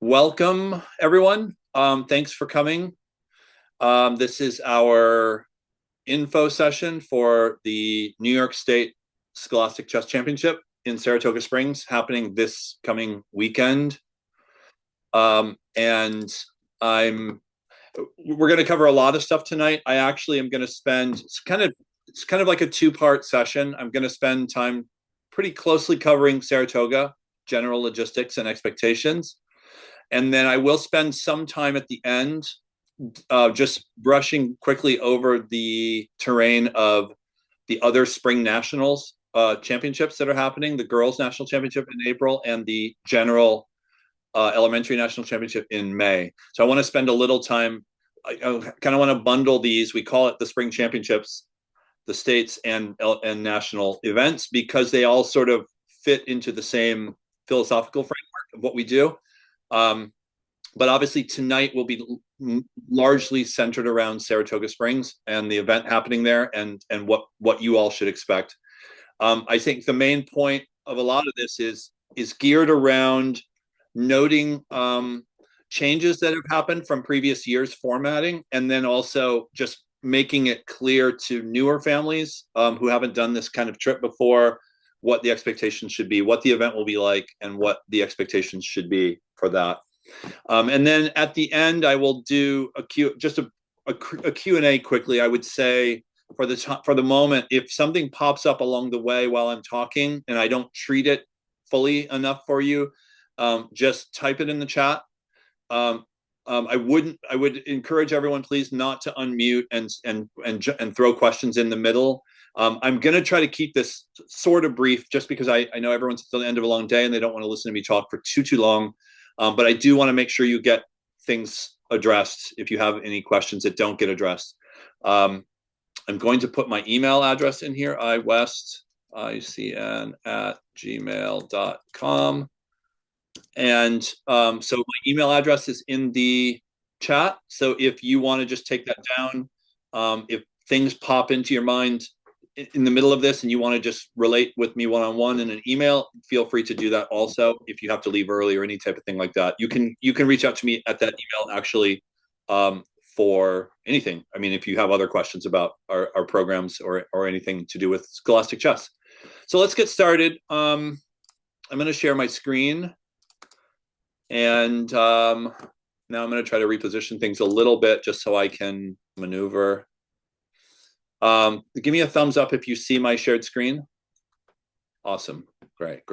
Welcome, everyone. Thanks for coming. This is our info session for the New York State Scholastic Chess Championship in Saratoga Springs, happening this coming weekend. And I'm we're going to cover a lot of stuff tonight. I actually am going to spend it's kind of like a two-part session. I'm going to spend time pretty closely covering Saratoga, general logistics and expectations. And then I will spend some time at the end just brushing quickly over the terrain of the other spring nationals championships that are happening, the girls national championship in April and the general elementary national championship in May. So I want to spend a little time. I kind of want to bundle these. We call it the spring championships, the states and national events, because they all sort of fit into the same philosophical framework of what we do. Um, but obviously tonight will be largely centered around Saratoga Springs and the event happening there, and what you all should expect. I think the main point of a lot of this is geared around noting changes that have happened from previous years' formatting, and then also just making it clear to newer families who haven't done this kind of trip before what the expectations should be, what the event will be like, and what the expectations should be for that. And then at the end, I will do a Q&A quickly. I would say for the moment, if something pops up along the way while I'm talking and I don't treat it fully enough for you, just type it in the chat. I would encourage everyone, please, not to unmute and throw questions in the middle. I'm going to try to keep this sort of brief, just because I know everyone's at the end of a long day and they don't want to listen to me talk for too long. But I do want to make sure you get things addressed if you have any questions that don't get addressed. I'm going to put my email address in here, iwesticn@gmail.com. And so my email address is in the chat. So if you want to just take that down, if things pop into your mind in the middle of this and you want to just relate with me one-on-one in an email, feel free to do that also. If you have to leave early or any type of thing like that, you can reach out to me at that email actually, for anything. I mean, if you have other questions about our programs or anything to do with Scholastic Chess. So let's get started. I'm going to share my screen, and now I'm going to try to reposition things a little bit just so I can maneuver. Give me a thumbs up if you see my shared screen. Awesome. Great.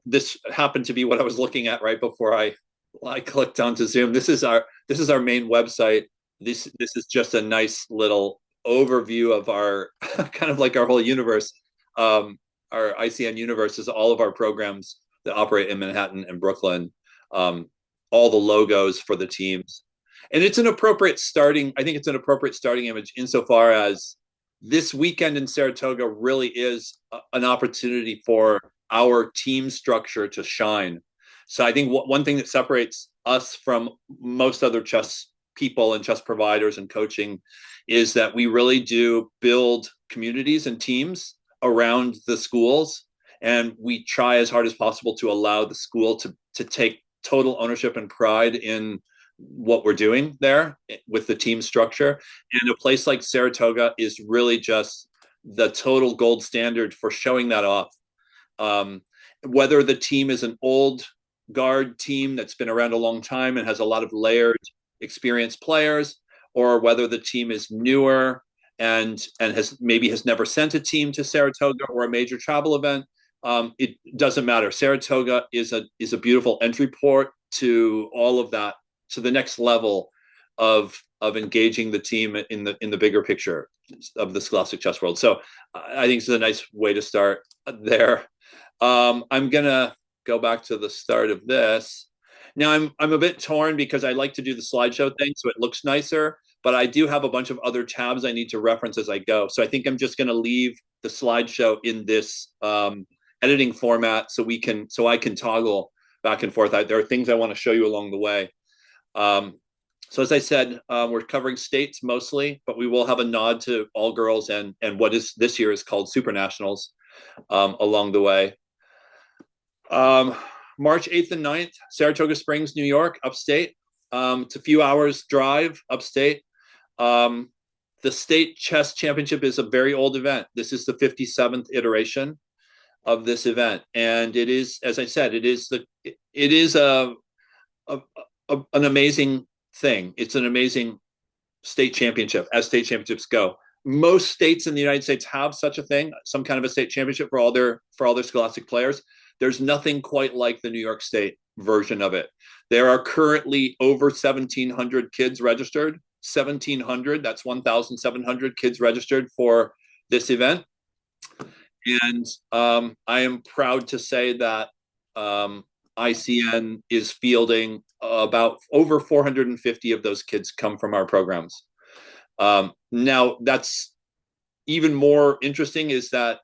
This happened to be what I was looking at right before I clicked onto Zoom. This is our main website. This is just a nice little overview of our kind of like our whole universe. Our ICN universe is all of our programs that operate in Manhattan and Brooklyn. All the logos for the teams. And it's an appropriate starting image insofar as this weekend in Saratoga really is an opportunity for our team structure to shine. So I think one thing that separates us from most other chess people and chess providers and coaching is that we really do build communities and teams around the schools. And we try as hard as possible to allow the school to take total ownership and pride in what we're doing there with the team structure. And a place like Saratoga is really just the total gold standard for showing that off. Whether the team is an old guard team that's been around a long time and has a lot of layered experienced players, or whether the team is newer and has never sent a team to Saratoga or a major travel event, it doesn't matter. Saratoga is a beautiful entry port to all of that, to the next level of engaging the team in the bigger picture of the Scholastic chess world. So I think it's a nice way to start there. I'm gonna go back to the start of this. Now I'm a bit torn because I like to do the slideshow thing so it looks nicer, but I do have a bunch of other tabs I need to reference as I go. So I think I'm just gonna leave the slideshow in this editing format so I can toggle back and forth. There are things I want to show you along the way. So as I said, we're covering states mostly, but we will have a nod to all girls and what is this year is called Super Nationals along the way. March 8th and 9th, Saratoga Springs, New York, upstate. It's a few hours drive upstate. The state chess championship is a very old event. This is the 57th iteration of this event, and it is, as I said, it is an amazing thing. It's an amazing state championship, as state championships go. Most states in the United States have such a thing, some kind of a state championship for all their scholastic players. There's nothing quite like the New York State version of it. There are currently over 1,700 kids registered. 1,700, that's 1,700 kids registered for this event. And I am proud to say that ICN is fielding about over 450 of those kids come from our programs. Now, that's even more interesting is that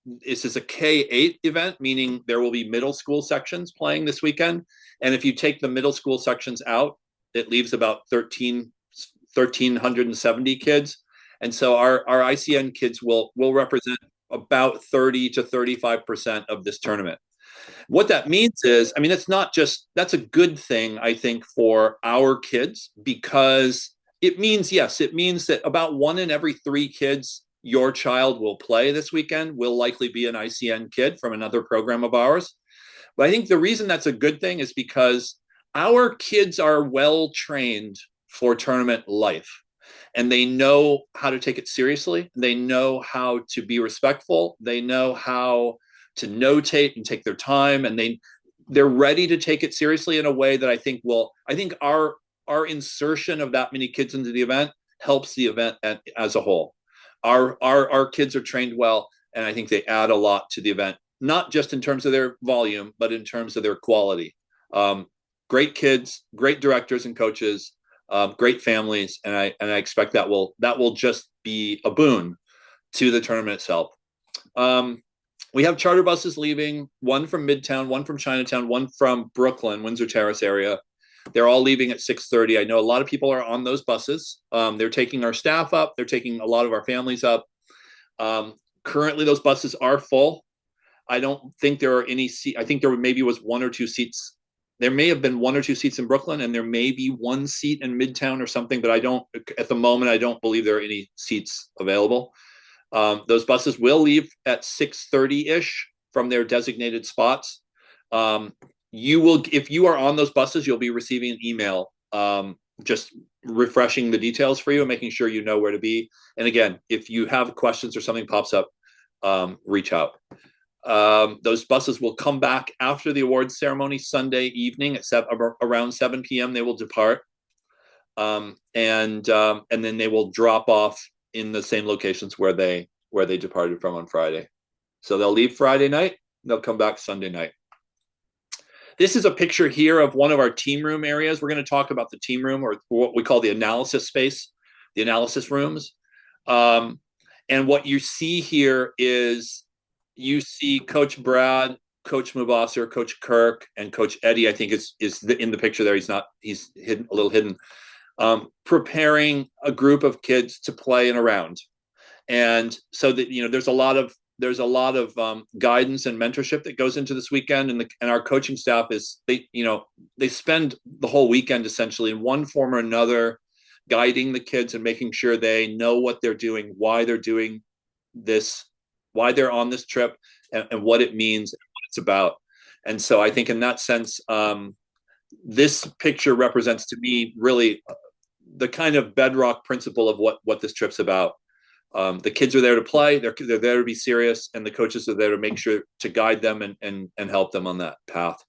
this is a K-8 event, meaning there will be middle school sections playing this weekend. And if you take the middle school sections out, it leaves about 1,370 kids. And so our ICN kids will represent about 30 to 35% of this tournament. What that means is, I mean, that's a good thing, I think, for our kids, because it means that about 1 in every 3 kids your child will play this weekend will likely be an ICN kid from another program of ours. But I think the reason that's a good thing is because our kids are well trained for tournament life, and they know how to take it seriously. They know how to be respectful. They know how to notate and take their time, and they're ready to take it seriously in a way that I think our insertion of that many kids into the event helps the event as a whole. Our kids are trained well, and I think they add a lot to the event, not just in terms of their volume, but in terms of their quality. Great kids, great directors and coaches, great families, and I expect that will just be a boon to the tournament itself. We have charter buses leaving, one from Midtown, one from Chinatown, one from Brooklyn, Windsor Terrace area. They're all leaving at 6:30. I know a lot of people are on those buses. They're taking our staff up. They're taking a lot of our families up. Currently, those buses are full. I don't think there are any seats. I think there maybe was 1 or 2 seats. There may have been 1 or 2 seats in Brooklyn, and there may be 1 seat in Midtown or something, but at the moment, I don't believe there are any seats available. Those buses will leave at 6:30-ish from their designated spots. If you are on those buses, you'll be receiving an email just refreshing the details for you and making sure you know where to be. And again, if you have questions or something pops up, reach out. Those buses will come back after the awards ceremony Sunday evening at around 7 p.m. They will depart, and then they will drop off in the same locations where they departed from on Friday. So they'll leave Friday night, they'll come back Sunday night. This is a picture here of one of our team room areas. We're going to talk about the team room, or what we call the analysis space, the analysis rooms. And what you see here is you see Coach Brad, Coach Mubasser, Coach Kirk, and Coach Eddie, I think is in the picture there. He's hidden, a little hidden, preparing a group of kids to play in a round. And so that, there's a lot of guidance and mentorship that goes into this weekend, and our coaching staff they spend the whole weekend essentially in one form or another guiding the kids and making sure they know what they're doing, why they're doing this, why they're on this trip, and what it means and what it's about. And so I think in that sense, this picture represents to me really the kind of bedrock principle of what this trip's about. The kids are there to play, they're there to be serious, and the coaches are there to make sure to guide them and help them on that path.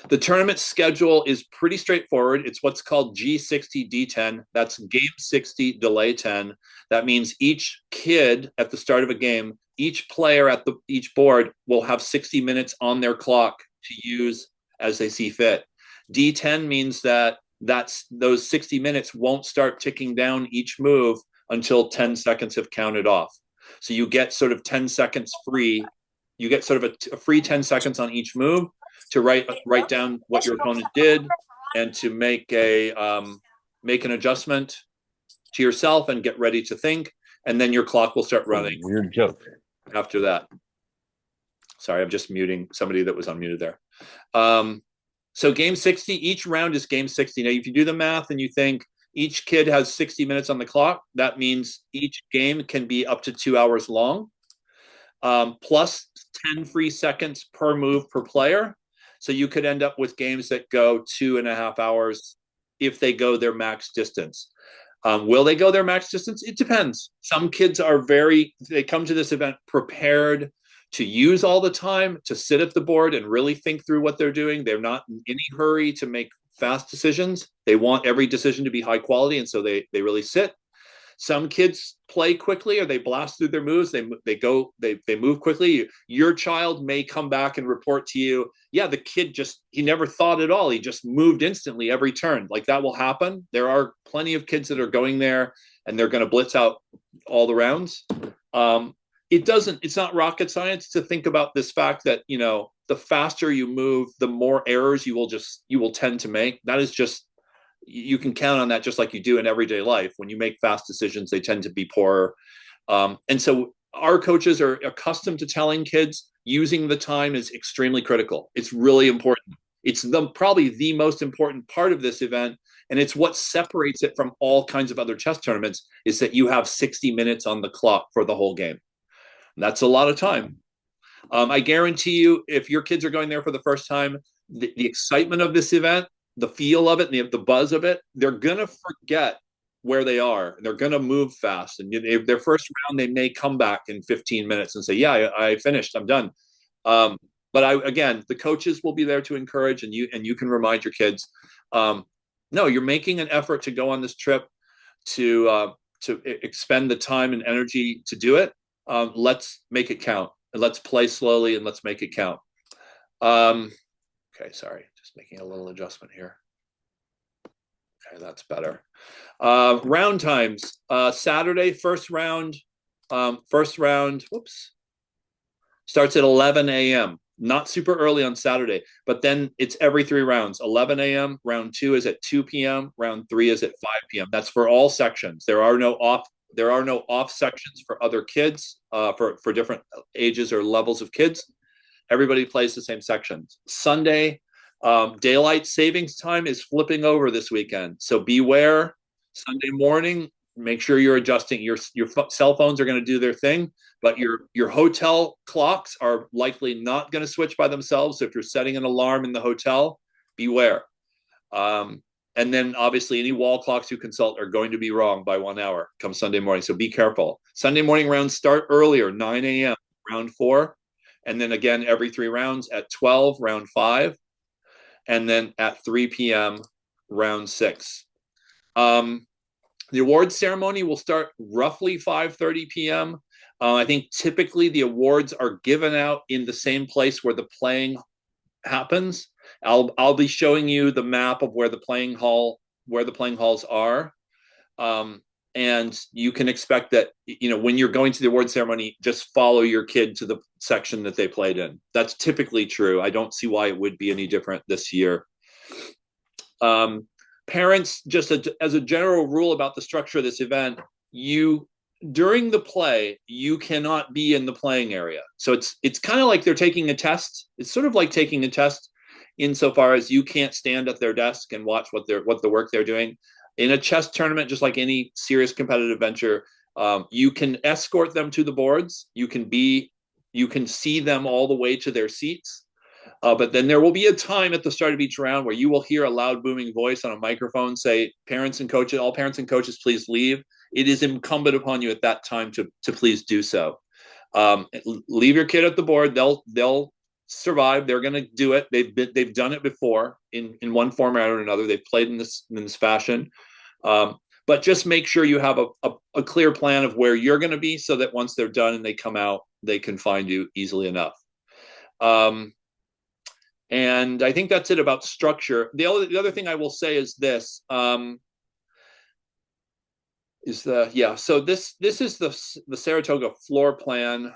The tournament schedule is pretty straightforward. It's what's called G60 D10. That's game 60, delay 10. That means each kid at the start of a game, each player at each board will have 60 minutes on their clock to use as they see fit. D10 means those 60 minutes won't start ticking down each move until 10 seconds have counted off. So you get sort of 10 seconds free. You get sort of a free 10 seconds on each move to write down what your opponent did and to make an adjustment to yourself and get ready to think. And then your clock will start running. Weird joke. After that. Sorry, I'm just muting somebody that was unmuted there. So game 60, each round is game 60. Now, if you do the math and you think each kid has 60 minutes on the clock, that means each game can be up to 2 hours long, plus 10 free seconds per move per player. So you could end up with games that go 2.5 hours if they go their max distance. Will they go their max distance? It depends. Some kids they come to this event prepared to use all the time, to sit at the board and really think through what they're doing. They're not in any hurry to make fast decisions. They want every decision to be high quality, and so they really sit. Some kids play quickly, or they blast through their moves. They move quickly. Your child may come back and report to you, yeah, the kid he never thought at all. He just moved instantly every turn. Like, that will happen. There are plenty of kids that are going there and they're going to blitz out all the rounds. It's not rocket science to think about this fact that, the faster you move, the more errors you will tend to make. That is just, you can count on that, just like you do in everyday life. When you make fast decisions, they tend to be poorer. And so our coaches are accustomed to telling kids using the time is extremely critical. It's really important. It's probably the most important part of this event. And it's what separates it from all kinds of other chess tournaments, is that you have 60 minutes on the clock for the whole game. And that's a lot of time. I guarantee you, if your kids are going there for the first time, the excitement of this event, the feel of it, and the buzz of it, they're going to forget where they are. They're going to move fast. And if their first round, they may come back in 15 minutes and say, yeah, I finished, I'm done. But again, the coaches will be there to encourage, and you can remind your kids, no, you're making an effort to go on this trip, to expend the time and energy to do it. Let's make it count, and let's play slowly, and let's make it count. Okay, sorry, just making a little adjustment here. Okay, that's better. Round times. Saturday, first round, whoops, starts at 11 a.m. Not super early on Saturday, but then it's every 3 rounds. 11 a.m. Round 2 is at 2 p.m. Round 3 is at 5 p.m. That's for all sections. There are no off sections for other kids, for different ages or levels of kids. Everybody plays the same sections. Sunday, daylight savings time is flipping over this weekend, so beware. Sunday morning, make sure you're adjusting. Your cell phones are going to do their thing, but your hotel clocks are likely not going to switch by themselves. So if you're setting an alarm in the hotel, beware. And then obviously any wall clocks you consult are going to be wrong by 1 hour come Sunday morning. So be careful. Sunday morning rounds start earlier, 9 a.m., round 4. And then again, every 3 rounds at 12, round 5. And then at 3 p.m., round 6. The awards ceremony will start roughly 5:30 p.m. I think typically the awards are given out in the same place where the playing happens. I'll be showing you the map of where the playing halls are. And you can expect that, when you're going to the award ceremony, just follow your kid to the section that they played in. That's typically true. I don't see why it would be any different this year. Parents, just as a general rule about the structure of this event, during the play, you cannot be in the playing area. So it's kind of like they're taking a test. It's sort of like taking a test insofar as you can't stand at their desk and watch what the work they're doing. In a chess tournament, just like any serious competitive venture, you can escort them to the boards. You can see them all the way to their seats. But then there will be a time at the start of each round where you will hear a loud booming voice on a microphone say, all parents and coaches, please leave. It is incumbent upon you at that time to please do so. Leave your kid at the board. They'll survive. They're going to do it. They've done it before in one format or another. They've played in this fashion. But just make sure you have a clear plan of where you're going to be, so that once they're done and they come out, they can find you easily enough. And I think that's it about structure. The other thing I will say is this. So this is the Saratoga floor plan.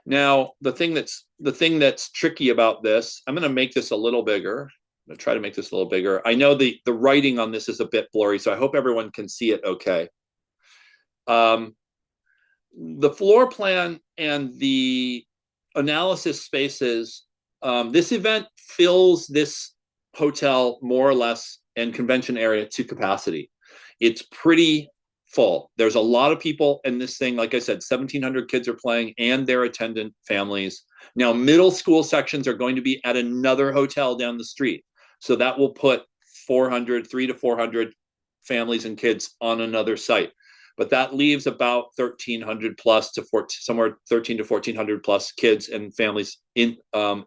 Now the thing that's tricky about this, I'm going to make this a little bigger. I'm going to try to make this a little bigger. I know the writing on this is a bit blurry, so I hope everyone can see it okay. the floor plan and the analysis spaces, this event fills this hotel more or less and convention area to capacity. It's pretty full. There's a lot of people in this thing. Like I said, 1,700 kids are playing and their attendant families. Now, middle school sections are going to be at another hotel down the street. So that will put 300 to 400 families and kids on another site. But that leaves about 1,300 plus to somewhere 13 to 1,400 plus kids and families in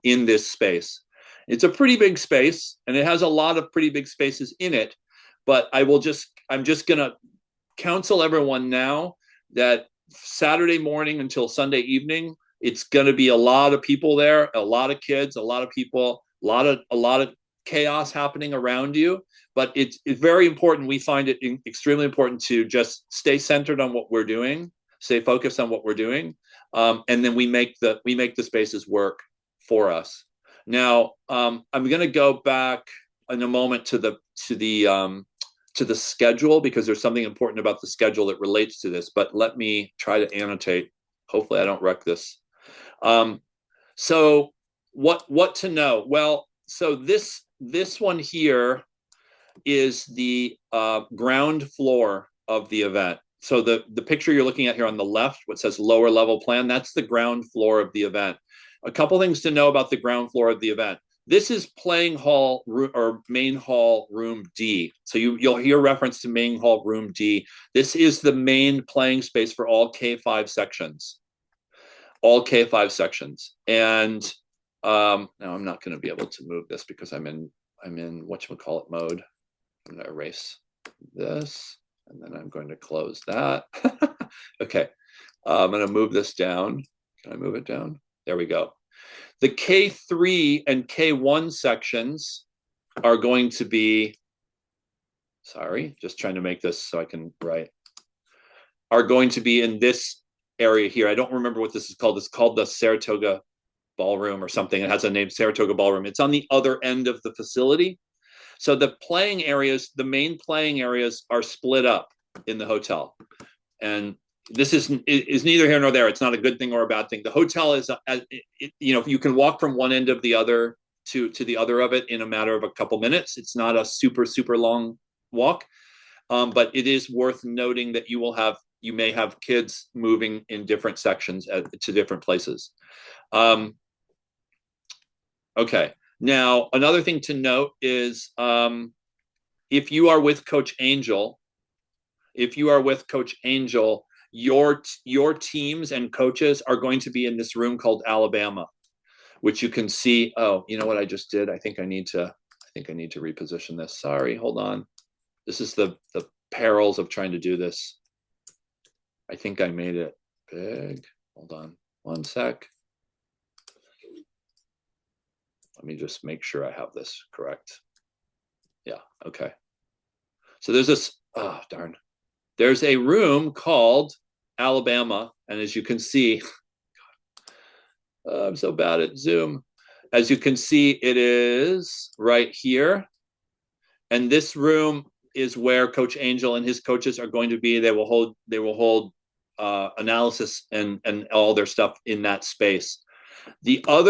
this space. It's a pretty big space, and it has a lot of pretty big spaces in it. But I'm just gonna counsel everyone now that Saturday morning until Sunday evening, it's gonna be a lot of people there, a lot of kids, a lot of people, a lot of chaos happening around you. But it's very important. We find it extremely important to just stay centered on what we're doing, stay focused on what we're doing, and then we make the spaces work for us. Now, I'm going to go back in a moment to the schedule, because there's something important about the schedule that relates to this. But let me try to annotate. Hopefully, I don't wreck this. So what to know? Well, so this one here is the ground floor of the event. So the picture you're looking at here on the left, what says lower level plan, that's the ground floor of the event. A couple things to know about the ground floor of the event. This is playing hall or main hall room D. So you'll hear reference to main hall room D. This is the main playing space for all K5 sections. All K5 sections. And now I'm not going to be able to move this because I'm in whatchamacallit mode. I'm going to erase this, and then I'm going to close that. Okay, I'm going to move this down. Can I move it down? There we go. The K3 and K1 sections are going to be, sorry, just trying to make this so I can write, are going to be in this area here. I don't remember what this is called. It's called the Saratoga Ballroom or something. It has a name, Saratoga Ballroom. It's on the other end of the facility. So the playing areas, the main playing areas, are split up in the hotel. And this is neither here nor there. It's not a good thing or a bad thing. The hotel is, you can walk from one end of the other to the other of it in a matter of a couple minutes. It's not a super, super long walk. But it is worth noting that you may have kids moving in different sections to different places. Okay. Now, another thing to note is if you are with Coach Angel, your teams and coaches are going to be in this room called Alabama, which you can see. Oh, you know what I just did? I think I need to reposition this. Sorry, hold on. This is the perils of trying to do this. I think I made it big. Hold on one sec. Let me just make sure I have this correct. Yeah, okay. So there's this, oh, darn. There's a room called Alabama, and as you can see, I'm so bad at Zoom. As you can see, it is right here. And this room is where Coach Angel and his coaches are going to be. They will hold analysis and all their stuff in that space. All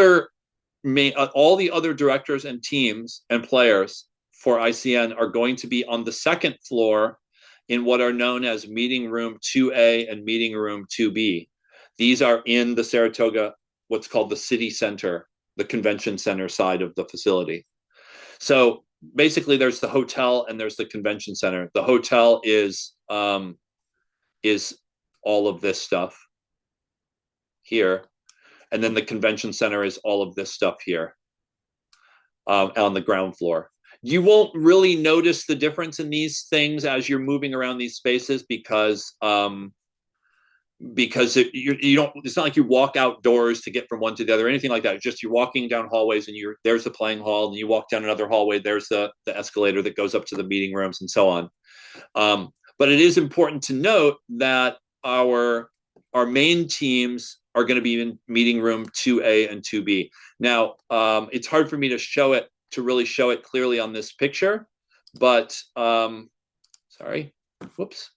the other directors and teams and players for ICN are going to be on the second floor in what are known as meeting room 2A and meeting room 2B. These are in the Saratoga, what's called the city center, the convention center side of the facility. So basically there's the hotel and there's the convention center. The hotel is all of this stuff here. And then the convention center is all of this stuff here on the ground floor. You won't really notice the difference in these things as you're moving around these spaces because it's not like you walk outdoors to get from one to the other or anything like that. It's just you're walking down hallways and there's the playing hall, and you walk down another hallway, there's the escalator that goes up to the meeting rooms and so on. But it is important to note that our main teams are going to be in meeting room 2A and 2B. Now, it's hard for me to really show it clearly on this picture, but sorry, whoops.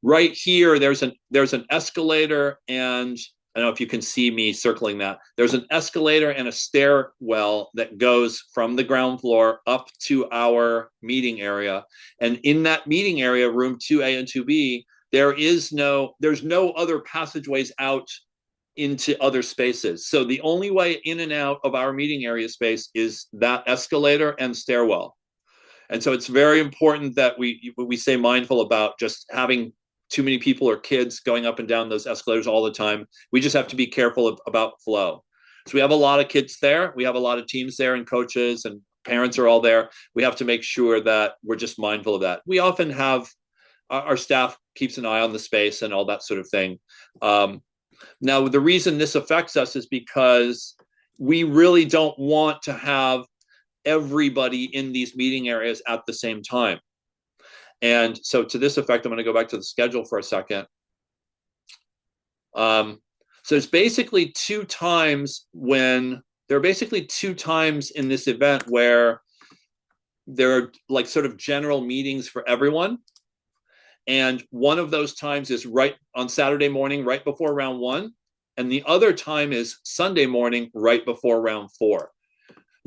right here, there's an escalator, and I don't know if you can see me circling that. There's an escalator and a stairwell that goes from the ground floor up to our meeting area. And in that meeting area, room 2A and 2B, there's no other passageways out into other spaces. So the only way in and out of our meeting area space is that escalator and stairwell. And so it's very important that we stay mindful about just having too many people or kids going up and down those escalators all the time. We just have to be careful about flow. So we have a lot of kids there. We have a lot of teams there, and coaches and parents are all there. We have to make sure that we're just mindful of that. We often have our staff keeps an eye on the space and all that sort of thing. Now, the reason this affects us is because we really don't want to have everybody in these meeting areas at the same time. And so to this effect, I'm going to go back to the schedule for a second. So there's basically two times in this event where there are like sort of general meetings for everyone. And one of those times is right on Saturday morning, right before round 1. And the other time is Sunday morning, right before round 4.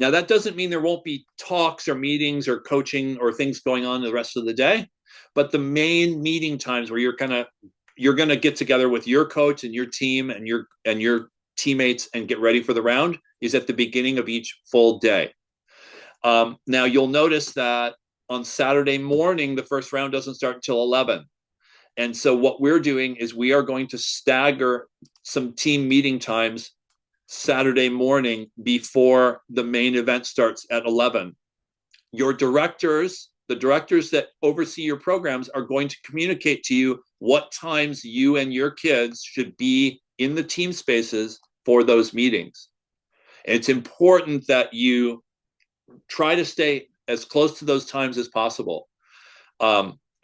Now, that doesn't mean there won't be talks or meetings or coaching or things going on the rest of the day, but the main meeting times where you're going to get together with your coach and your team and your teammates and get ready for the round is at the beginning of each full day. Now, you'll notice that on Saturday morning, the first round doesn't start until 11. And so what we're doing is we are going to stagger some team meeting times Saturday morning before the main event starts at 11. Your directors, the directors that oversee your programs, are going to communicate to you what times you and your kids should be in the team spaces for those meetings. And it's important that you try to stay as close to those times as possible.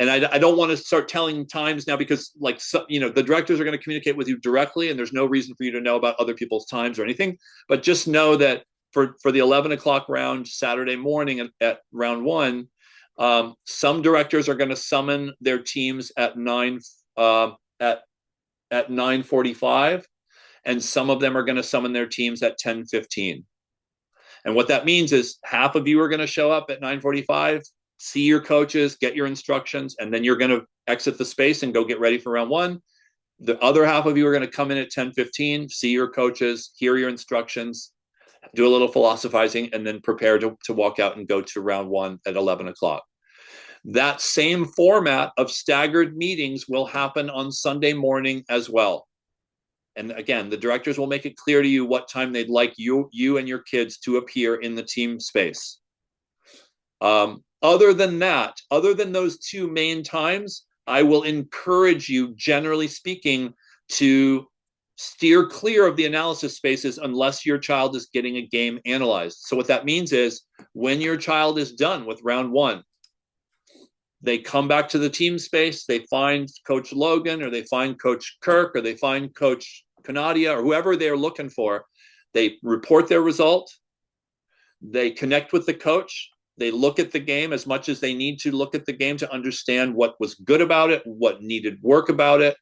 And I don't want to start telling times now because, the directors are going to communicate with you directly, and there's no reason for you to know about other people's times or anything. But just know that for the 11 o'clock round Saturday morning at round 1, some directors are going to summon their teams at 9:45, and some of them are going to summon their teams at 10:15. And what that means is half of you are going to show up at 9:45. See your coaches, get your instructions, and then you're going to exit the space and go get ready for round 1. The other half of you are going to come in at 10:15, see your coaches, hear your instructions, do a little philosophizing, and then prepare to walk out and go to round 1 at 11 o'clock. That same format of staggered meetings will happen on Sunday morning as well. And again, the directors will make it clear to you what time they'd like you and your kids to appear in the team space. Other than those two main times, I will encourage you, generally speaking, to steer clear of the analysis spaces unless your child is getting a game analyzed. So what that means is when your child is done with round 1, they come back to the team space, they find Coach Logan, or they find Coach Kirk, or they find Coach Kanadia, or whoever they're looking for. They report their result, they connect with the coach, they look at the game as much as they need to look at the game to understand what was good about it, what needed work about it,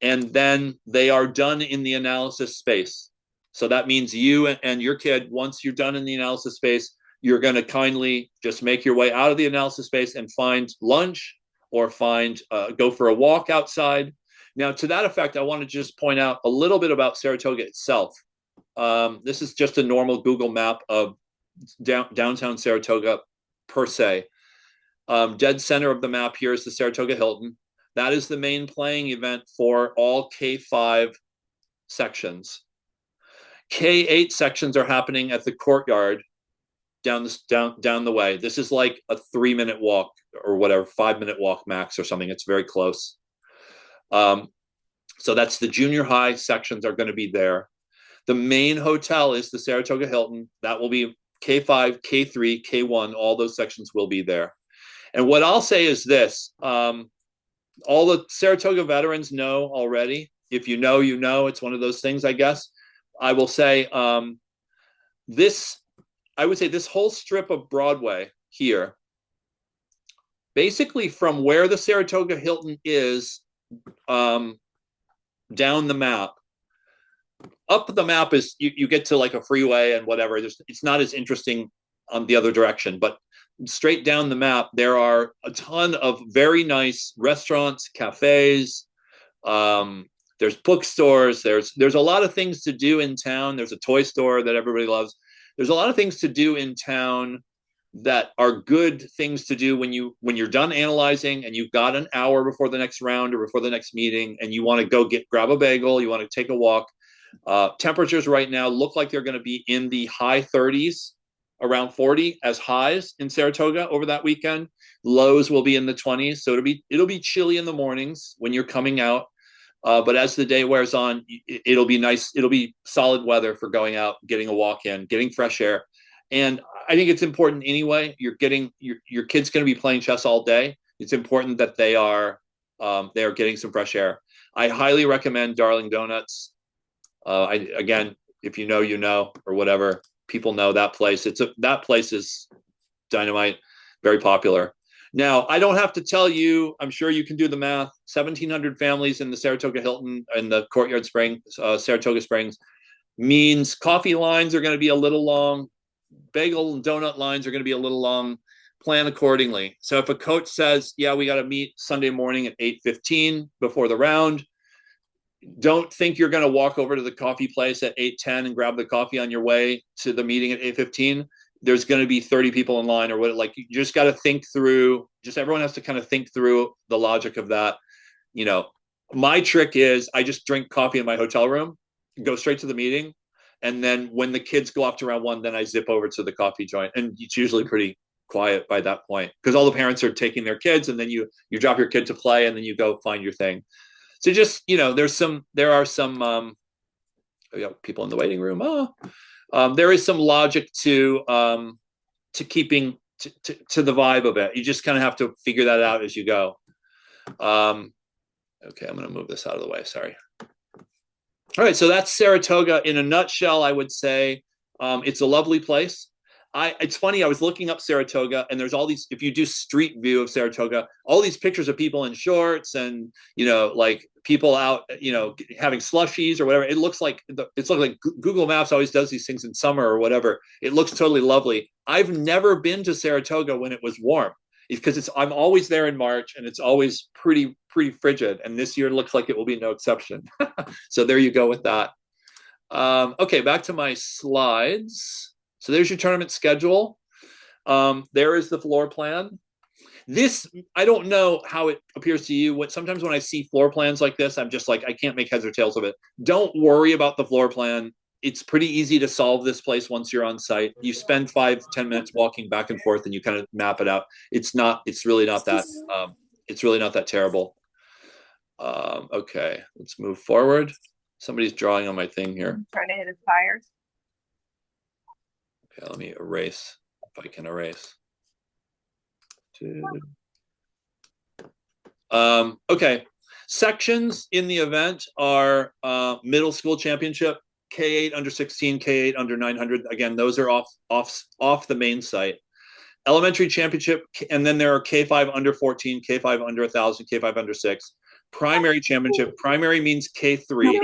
and then they are done in the analysis space. So that means you and your kid, once you're done in the analysis space, you're going to kindly just make your way out of the analysis space and find lunch or go for a walk outside. Now, to that effect, I want to just point out a little bit about Saratoga itself. This is just a normal Google map of downtown Saratoga per se. Dead center of the map here is the Saratoga Hilton. That is the main playing event for all K5 sections. K8 sections are happening at the courtyard down the way. This is like a 3-minute walk or whatever, 5-minute walk max or something. It's very close. So that's the junior high sections are going to be there. The main hotel is the Saratoga Hilton. That will be K5, K3, K1, all those sections will be there. And what I'll say is this, all the Saratoga veterans know already. If you know, you know. It's one of those things, I guess. I will say this whole strip of Broadway here basically from where the Saratoga Hilton is, down the map. Up the map is you get to like a freeway and whatever. It's not as interesting on the other direction, but straight down the map, there are a ton of very nice restaurants, cafes. There's bookstores. There's a lot of things to do in town. There's a toy store that everybody loves. There's a lot of things to do in town that are good things to do when you're done analyzing and you've got an hour before the next round or before the next meeting and you want to go grab a bagel, you want to take a walk. Temperatures right now look like they're going to be in the high 30s, around 40 as highs in Saratoga over that weekend. Lows will be in the 20s, so it'll be chilly in the mornings when you're coming out. But as the day wears on, it'll be nice. It'll be solid weather for going out, getting a walk in, getting fresh air. And I think it's important anyway. You're getting your kid's going to be playing chess all day. It's important that they are getting some fresh air. I highly recommend Darling Donuts. Again, if you know, or whatever, people know that place. That place is dynamite, very popular. Now, I don't have to tell you, I'm sure you can do the math. 1,700 families in the Saratoga Hilton and the Courtyard Springs, Saratoga Springs, means coffee lines are going to be a little long. Bagel and donut lines are going to be a little long. Plan accordingly. So if a coach says, yeah, we got to meet Sunday morning at 8:15 before the round, don't think you're going to walk over to the coffee place at 8:10 and grab the coffee on your way to the meeting at 8:15. There's going to be 30 people in line or what. Like, you just got to think through, everyone has to kind of think through the logic of that. My trick is I just drink coffee in my hotel room, go straight to the meeting. And then when the kids go up to round one, then I zip over to the coffee joint. And it's usually pretty quiet by that point because all the parents are taking their kids, and then you drop your kid to play and then you go find your thing. So just, there are some people in the waiting room. There is some logic to keeping to the vibe of it. You just kind of have to figure that out as you go. Okay, I'm going to move this out of the way. Sorry. All right, so that's Saratoga in a nutshell. I would say it's a lovely place. It's funny, I was looking up Saratoga, and there's all these, if you do street view of Saratoga, all these pictures of people in shorts and, like people out, having slushies or whatever. It looks like Google Maps always does these things in summer or whatever. It looks totally lovely. I've never been to Saratoga when it was warm, because I'm always there in March and it's always pretty frigid. And this year looks like it will be no exception. So there you go with that. Okay, back to my slides. So there's your tournament schedule. There is the floor plan. This, I don't know how it appears to you. Sometimes when I see floor plans like this, I'm just like, I can't make heads or tails of it. Don't worry about the floor plan. It's pretty easy to solve this place once you're on site. You spend 5-10 minutes walking back and forth and you kind of map it out. It's really not that terrible. Okay, let's move forward. Somebody's drawing on my thing here. I'm trying to hit his tires. Okay, let me erase, if I can erase. Okay, sections in the event are middle school championship, K8 under 16, K8 under 900. Again, those are off the main site. Elementary championship, and then there are K5 under 14, K5 under 1,000, K5 under 6. Primary championship, primary means K3.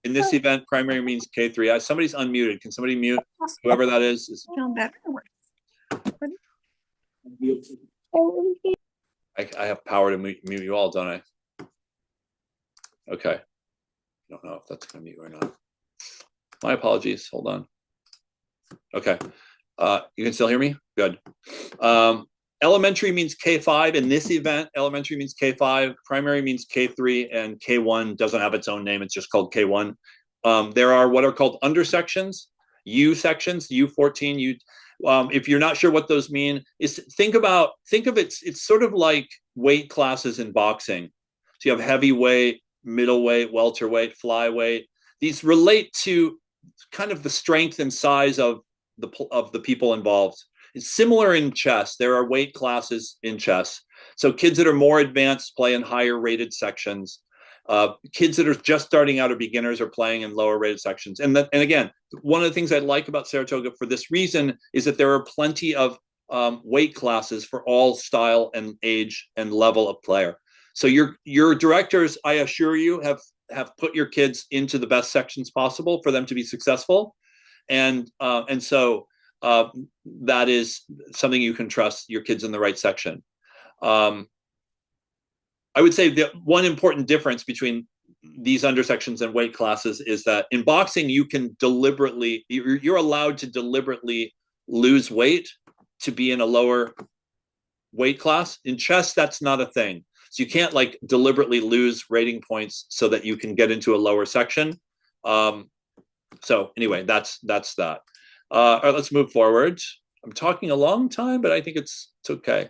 In this event, primary means K3. Somebody's unmuted. Can somebody mute whoever that is? I have power to mute you all, don't I? Okay. I don't know if that's going to mute or not. My apologies. Hold on. Okay. You can still hear me? Good. Elementary means K5. In this event, elementary means K5. Primary means K3, and K1 doesn't have its own name. It's just called K1. There are what are called undersections, U sections, U14, U. If you're not sure what those mean, think of it. It's sort of like weight classes in boxing. So you have heavyweight, middleweight, welterweight, flyweight. These relate to kind of the strength and size of the people involved. It's similar in chess. There are weight classes in chess. So kids that are more advanced play in higher rated sections. Kids that are just starting out or beginners are playing in lower rated sections. And again, one of the things I like about Saratoga for this reason is that there are plenty of weight classes for all style and age and level of player. So your directors, I assure you, have put your kids into the best sections possible for them to be successful, and so that is something you can trust your kids in the right section. I would say the one important difference between these undersections and weight classes is that in boxing you can deliberately you're allowed to deliberately lose weight to be in a lower weight class. In chess, that's not a thing. So you can't like deliberately lose rating points so that you can get into a lower section. So anyway, that's that. All right, let's move forward. I'm talking a long time, but I think it's okay.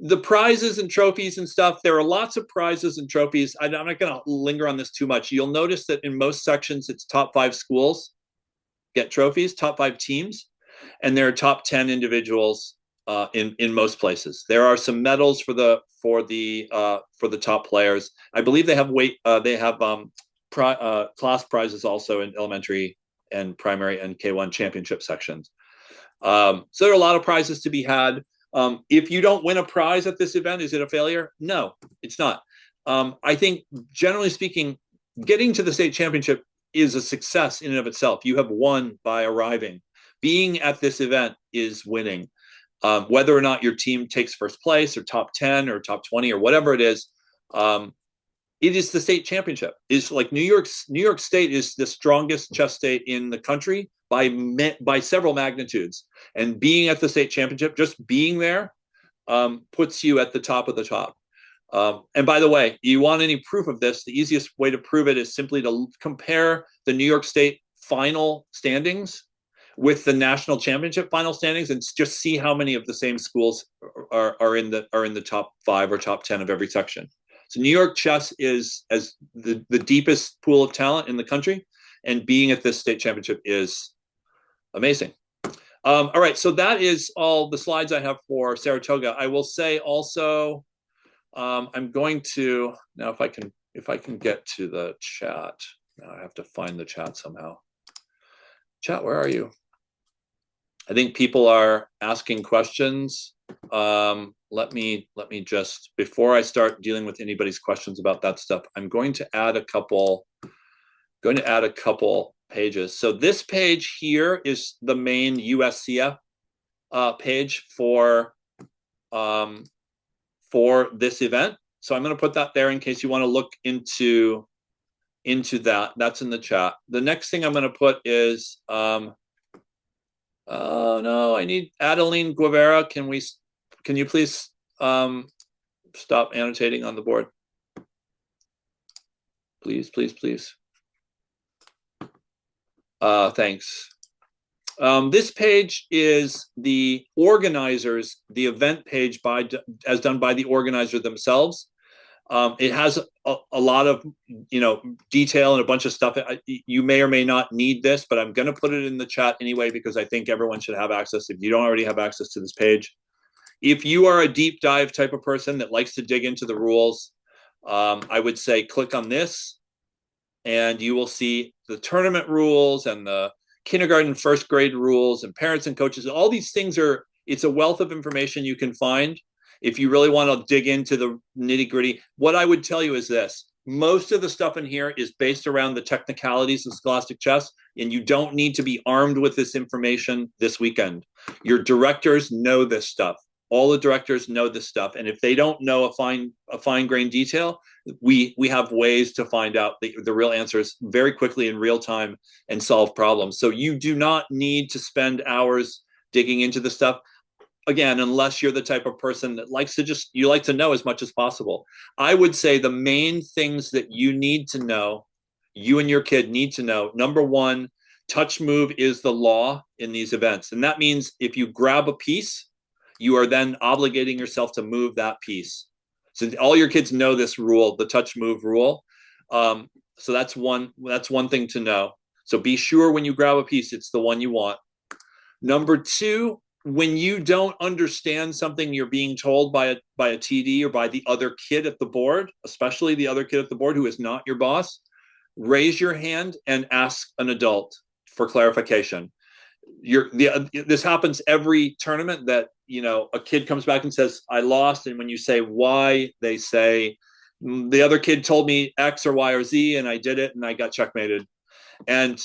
The prizes and trophies and stuff, there are lots of prizes and trophies. I'm not going to linger on this too much. You'll notice that in most sections, it's top 5 schools get trophies, top 5 teams, and there are top 10 individuals in most places. There are some medals for the top players. I believe they have class prizes also in elementary and primary and K1 championship sections. So there are a lot of prizes to be had. If you don't win a prize at this event, is it a failure? No, it's not. I think generally speaking, getting to the state championship is a success in and of itself. You have won by arriving. Being at this event is winning. Whether or not your team takes first place or top 10 or top 20 or whatever it is the state championship. It's like New York State is the strongest chess state in the country by several magnitudes. And being at the state championship, just being there, puts you at the top of the top. And by the way, you want any proof of this, the easiest way to prove it is simply to compare the New York State final standings with the national championship final standings and just see how many of the same schools are in the top 5 or top 10 of every section. So New York chess is as the deepest pool of talent in the country, and being at this state championship is amazing. All right, so that is all the slides I have for Saratoga. I will say also, I'm going to now if I can get to the chat. Now I have to find the chat somehow. Chat, where are you? I think people are asking questions. Let me just, before I start dealing with anybody's questions about that stuff, I'm going to add a couple pages. So this page here is the main USCF page for this event. So I'm going to put that there in case you want to look into that. That's in the chat. The next thing I'm going to put is oh no, I need Adeline Guevara. Can you please stop annotating on the board? Please, please, please. Thanks. This page is the organizers, the event page as done by the organizer themselves. It has a lot of detail and a bunch of stuff. You may or may not need this, but I'm going to put it in the chat anyway because I think everyone should have access if you don't already have access to this page. If you are a deep dive type of person that likes to dig into the rules, I would say click on this and you will see the tournament rules and the kindergarten, first grade rules and parents and coaches. All these things it's a wealth of information you can find. If you really want to dig into the nitty gritty, what I would tell you is this. Most of the stuff in here is based around the technicalities of Scholastic Chess, and you don't need to be armed with this information this weekend. Your directors know this stuff. All the directors know this stuff. And if they don't know a fine grained detail, we have ways to find out the real answers very quickly in real time and solve problems. So you do not need to spend hours digging into the stuff. Again, unless you're the type of person that you like to know as much as possible. I would say the main things that you need to know, you and your kid need to know. Number one, touch move is the law in these events. And that means if you grab a piece, you are then obligating yourself to move that piece. So all your kids know this rule, the touch move rule. So that's one thing to know. So be sure when you grab a piece, it's the one you want. Number two, when you don't understand something you're being told by a TD or by the other kid at the board, especially the other kid at the board who is not your boss, raise your hand and ask an adult for clarification. this happens every tournament that a kid comes back and says I lost, and when you say why, they say the other kid told me X or Y or Z and I did it and I got checkmated. And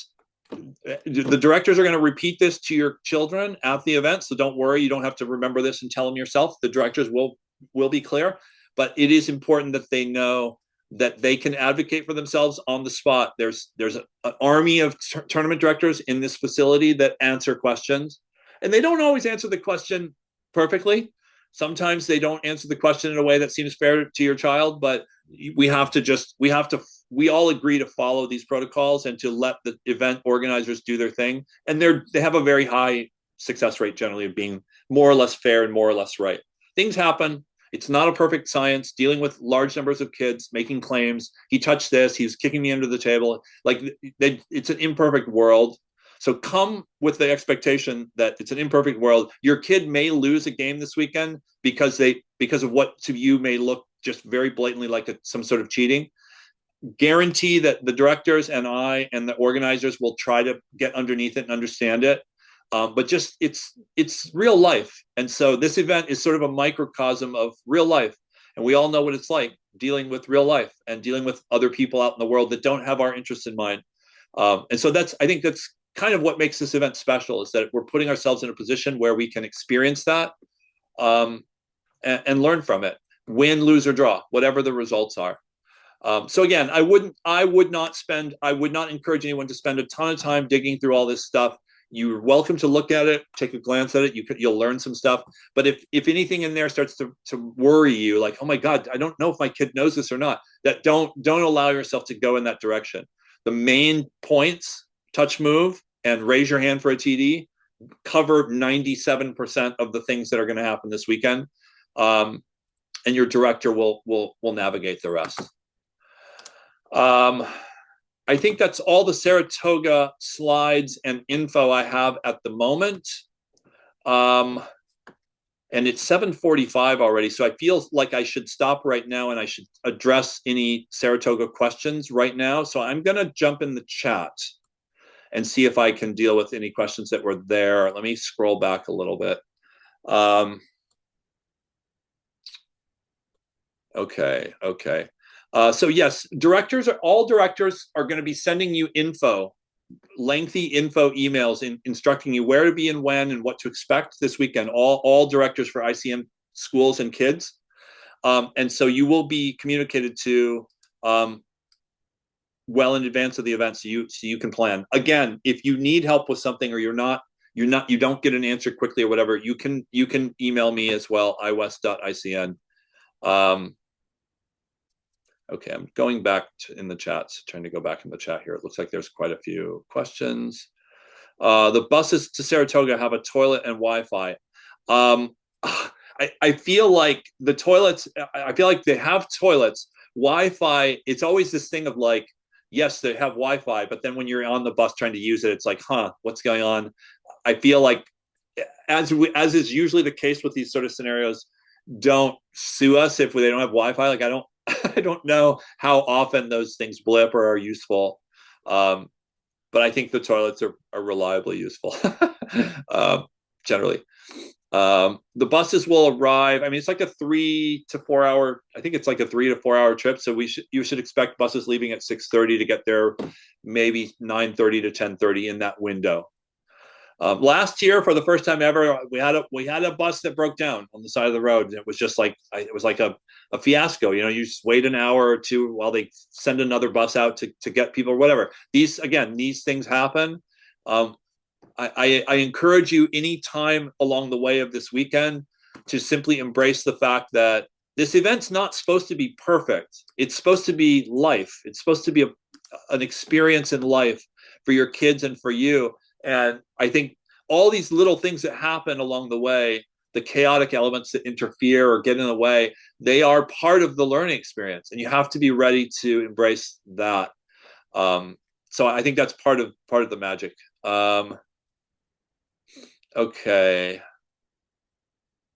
the directors are going to repeat this to your children at the event, so don't worry, you don't have to remember this and tell them yourself. The directors will be clear, but it is important that they know that they can advocate for themselves on the spot. There's an army of tournament directors in this facility that answer questions, and they don't always answer the question perfectly. Sometimes they don't answer the question in a way that seems fair to your child, but we all agree to follow these protocols and to let the event organizers do their thing. And they have a very high success rate generally of being more or less fair and more or less right. Things happen. It's not a perfect science, dealing with large numbers of kids, making claims. He touched this, he's kicking me under the table. It's an imperfect world. So come with the expectation that it's an imperfect world. Your kid may lose a game this weekend because of what to you may look just very blatantly like some sort of cheating. Guarantee that the directors and I and the organizers will try to get underneath it and understand it. But just it's real life. And so this event is sort of a microcosm of real life. And we all know what it's like dealing with real life and dealing with other people out in the world that don't have our interests in mind. And so I think that's kind of what makes this event special, is that we're putting ourselves in a position where we can experience that and learn from it, win, lose, or draw, whatever the results are. So again, I would not encourage anyone to spend a ton of time digging through all this stuff. You're welcome to look at it, take a glance at it. You'll learn some stuff. But if anything in there starts to worry you, like, oh my God, I don't know if my kid knows this or not, that don't allow yourself to go in that direction. The main points, touch move and raise your hand for a TD, cover 97% of the things that are going to happen this weekend. And your director will navigate the rest. I think that's all the Saratoga slides and info I have at the moment. And it's 7:45 already, so I feel like I should stop right now and I should address any Saratoga questions right now. So I'm going to jump in the chat and see if I can deal with any questions that were there. Let me scroll back a little bit. Okay. So yes, all directors are going to be sending you lengthy info emails instructing you where to be and when and what to expect this weekend. All directors for ICM schools and kids. And so you will be communicated to well in advance of the event, so you can plan. Again, if you need help with something or you don't get an answer quickly or whatever, you can email me as well, iwest.icn. Okay, I'm going back in the chats, trying to go back in the chat here. It looks like there's quite a few questions. The buses to Saratoga have a toilet and Wi-Fi. I feel like the toilets, I feel like they have toilets. Wi-Fi, it's always this thing of like, yes, they have Wi-Fi, but then when you're on the bus trying to use it, it's like, what's going on? I feel like, as is usually the case with these sort of scenarios, don't sue us if they don't have Wi-Fi. Like, I don't know how often those things blip or are useful. But I think the toilets are reliably useful, generally. The buses will arrive. I mean, it's like a 3 to 4 hour. I think it's like a 3 to 4 hour trip. So you should expect buses leaving at 6:30 to get there, maybe 9:30 to 10:30 in that window. Last year, for the first time ever, we had a bus that broke down on the side of the road. It was just like a fiasco. You just wait an hour or two while they send another bus out to get people or whatever. These things happen. I encourage you any time along the way of this weekend to simply embrace the fact that this event's not supposed to be perfect. It's supposed to be life. It's supposed to be an experience in life for your kids and for you. And I think all these little things that happen along the way, the chaotic elements that interfere or get in the way, they are part of the learning experience, and you have to be ready to embrace that. So I think that's part of the magic. Okay.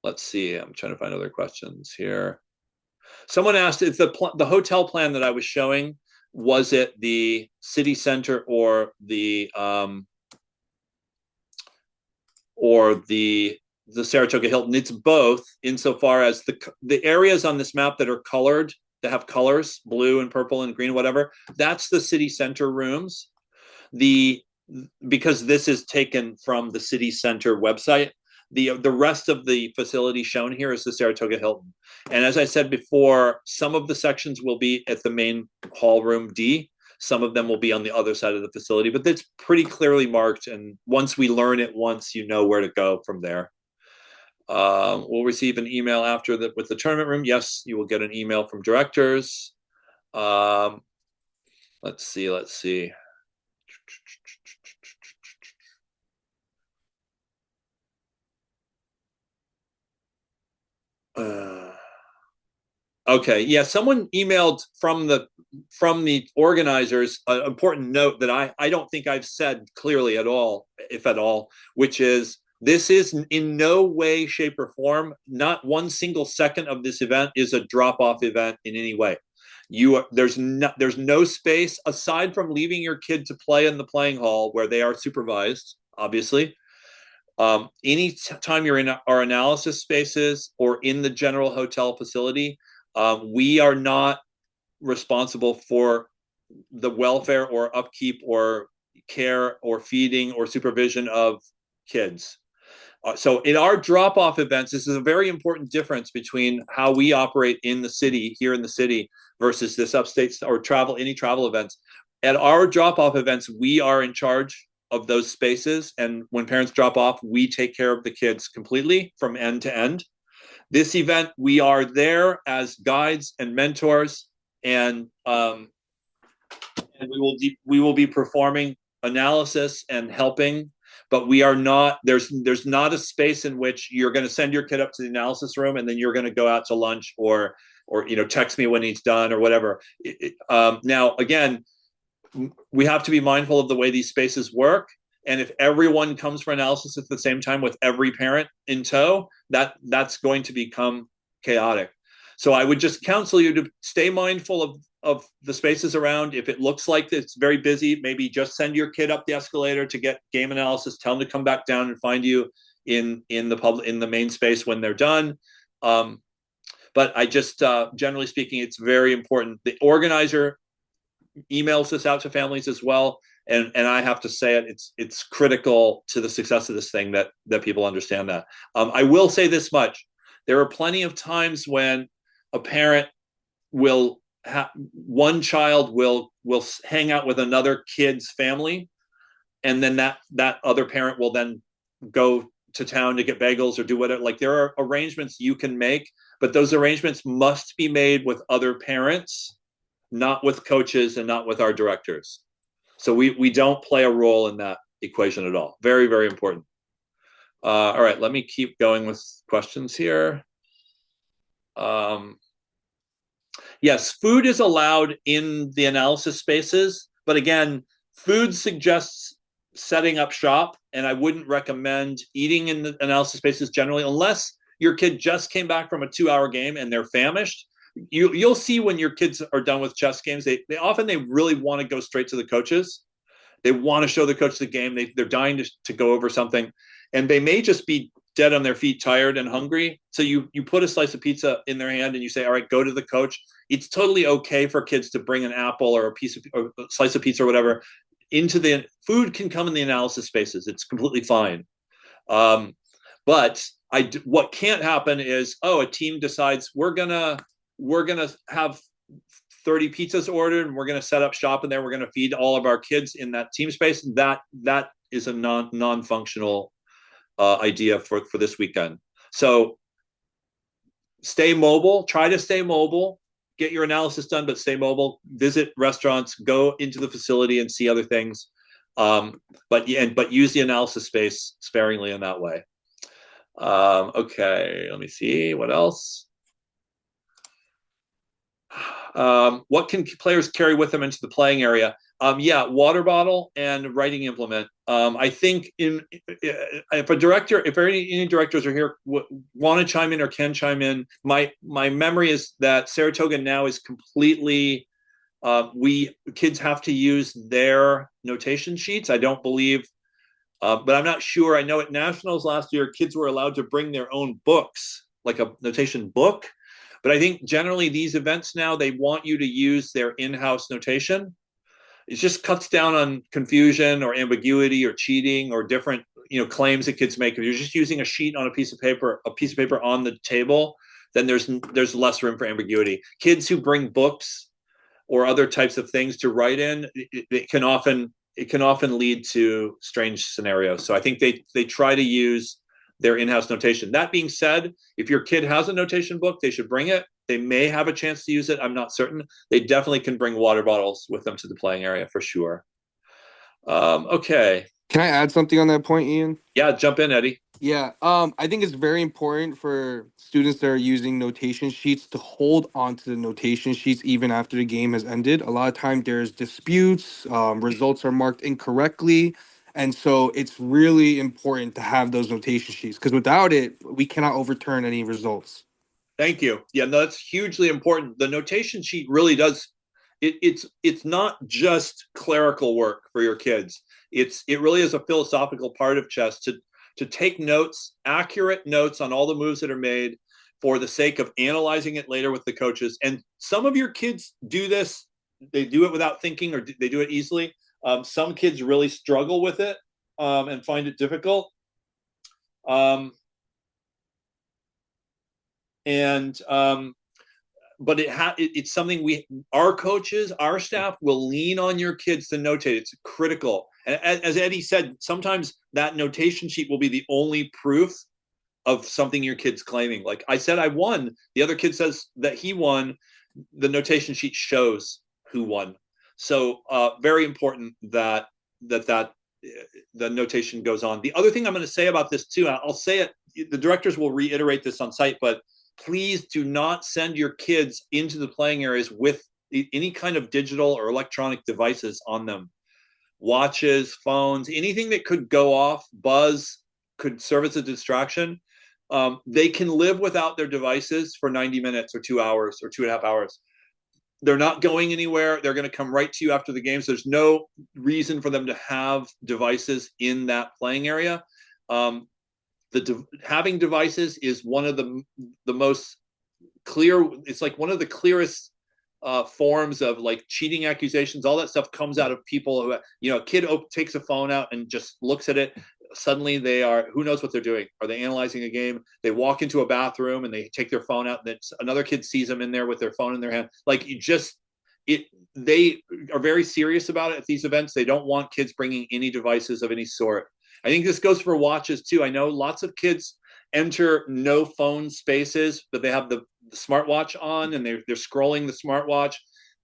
Let's see. I'm trying to find other questions here. Someone asked if the hotel plan that I was showing, was it the city center or the or the Saratoga Hilton. It's both, insofar as the areas on this map that are colored, that have colors, blue and purple and green, whatever, that's the city center rooms. The Because this is taken from the city center website, the rest of the facility shown here is the Saratoga Hilton. And as I said before, some of the sections will be at the main hall room D. Some of them will be on the other side of the facility, but it's pretty clearly marked. And once we learn it once, you know where to go from there. We'll receive an email after with the tournament room. Yes, you will get an email from directors. Let's see. Okay, yeah, someone emailed from the organizers an important note that I don't think I've said clearly at all, if at all, which is this is in no way, shape, or form, not one single second of this event is a drop-off event in any way. There's no space aside from leaving your kid to play in the playing hall where they are supervised, obviously. Any time you're in our analysis spaces or in the general hotel facility, we are not responsible for the welfare or upkeep or care or feeding or supervision of kids. So in our drop-off events, this is a very important difference between how we operate in the city, here in the city, versus this upstate or any travel events. At our drop-off events, we are in charge of those spaces. And when parents drop off, we take care of the kids completely from end to end. This event, we are there as guides and mentors, and we will be performing analysis and helping, but we are not, there's not a space in which you're going to send your kid up to the analysis room and then you're going to go out to lunch or text me when he's done or whatever. Now, again, we have to be mindful of the way these spaces work. And if everyone comes for analysis at the same time with every parent in tow, that's going to become chaotic. So I would just counsel you to stay mindful of the spaces around. If it looks like it's very busy, maybe just send your kid up the escalator to get game analysis. Tell them to come back down and find you in the main space when they're done. But I just, generally speaking, it's very important. The organizer emails this out to families as well. And I have to say it's critical to the success of this thing that people understand that. I will say this much. There are plenty of times when a parent one child will hang out with another kid's family, and then that other parent will then go to town to get bagels or do whatever. Like, there are arrangements you can make, but those arrangements must be made with other parents, not with coaches and not with our directors. So we don't play a role in that equation at all. Very, very important. All right, let me keep going with questions here. Yes, food is allowed in the analysis spaces, but again, food suggests setting up shop, and I wouldn't recommend eating in the analysis spaces generally, unless your kid just came back from a 2-hour game and they're famished. You'll see when your kids are done with chess games, they often really want to go straight to the coaches. They want to show the coach the game. They're dying to go over something, and they may just be dead on their feet, tired and hungry. So you put a slice of pizza in their hand and you say, all right, go to the coach. It's totally okay for kids to bring an apple or a slice of pizza or whatever into the food. Can come in the analysis spaces. It's completely fine. But what can't happen is, a team decides we're gonna have 30 pizzas ordered and we're gonna set up shop in there. We're gonna feed all of our kids in that team space. That is a non-functional idea for this weekend. So stay mobile. Try to stay mobile. Get your analysis done, but stay mobile. Visit restaurants. Go into the facility and see other things. But use the analysis space sparingly in that way. Okay, let me see what else. What can players carry with them into the playing area? Water bottle and writing implement. I think if any directors are here want to chime in or can chime in, my memory is that Saratoga now is completely, kids have to use their notation sheets. I don't believe But I'm not sure. I know at nationals last year, kids were allowed to bring their own books, like a notation book. But I think generally these events now, they want you to use their in-house notation. It just cuts down on confusion or ambiguity or cheating or different claims that kids make. If you're just using a sheet on a piece of paper on the table, then there's less room for ambiguity. Kids who bring books or other types of things to write in, it can often lead to strange scenarios. So I think they try to use their in-house notation. That being said, if your kid has a notation book, they should bring it. They may have a chance to use it. I'm not certain. They definitely can bring water bottles with them to the playing area for sure. Okay. Can I add something on that point, Ian? Yeah, jump in, Eddie. Yeah, I think it's very important for students that are using notation sheets to hold on to the notation sheets even after the game has ended. A lot of time there's disputes, results are marked incorrectly, and so it's really important to have those notation sheets because without it, we cannot overturn any results. Thank you. Yeah, no, that's hugely important. The notation sheet really does it's not just clerical work for your kids. It really is a philosophical part of chess to take notes, accurate notes on all the moves that are made for the sake of analyzing it later with the coaches. And some of your kids do this, they do it without thinking or they do it easily. Some kids really struggle with it and find it difficult. Um, and but it's something our coaches, our staff will lean on your kids to notate. It's critical. And as Eddie said, sometimes that notation sheet will be the only proof of something your kid's claiming. Like I said, I won. The other kid says that he won. The notation sheet shows who won. So very important that the notation goes on. The other thing I'm going to say about this too, I'll say it. The directors will reiterate this on site, but please do not send your kids into the playing areas with any kind of digital or electronic devices on them. Watches, phones, anything that could go off, buzz, could serve as a distraction. They can live without their devices for 90 minutes or 2 hours or 2.5 hours. They're not going anywhere. They're going to come right to you after the game. So there's no reason for them to have devices in that playing area. Having devices is one of the most clear. It's like one of the clearest forms of like cheating accusations. All that stuff comes out of people who, a kid takes a phone out and just looks at it. Suddenly they are, who knows what they're doing? Are they analyzing a game? They walk into a bathroom and they take their phone out, and then another kid sees them in there with their phone in their hand. Like they are very serious about it at these events. They don't want kids bringing any devices of any sort. I think this goes for watches too. I know lots of kids enter no phone spaces, but they have the smartwatch on and they're scrolling the smartwatch.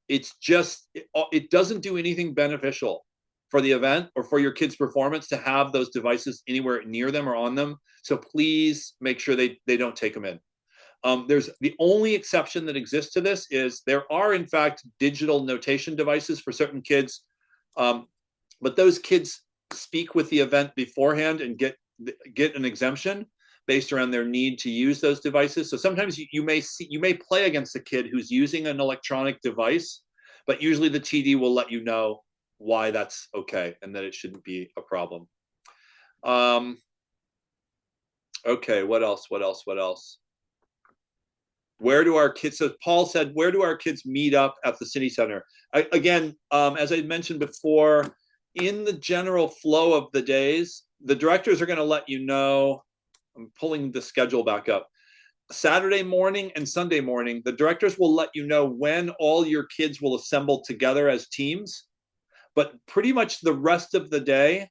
It doesn't do anything beneficial for the event or for your kids' performance to have those devices anywhere near them or on them. So please make sure they don't take them in. There's the only exception that exists to this is there are in fact digital notation devices for certain kids, but those kids speak with the event beforehand and get an exemption based around their need to use those devices. So sometimes you may play against a kid who's using an electronic device, but usually the TD will let you know why that's okay and that it shouldn't be a problem. Okay, what else? Where do our kids, so Paul said, where do our kids meet up at the city center? Again, as I mentioned before, in the general flow of the days, the directors are going to let you know. I'm pulling the schedule back up. Saturday morning and Sunday morning, the directors will let you know when all your kids will assemble together as teams. But pretty much the rest of the day,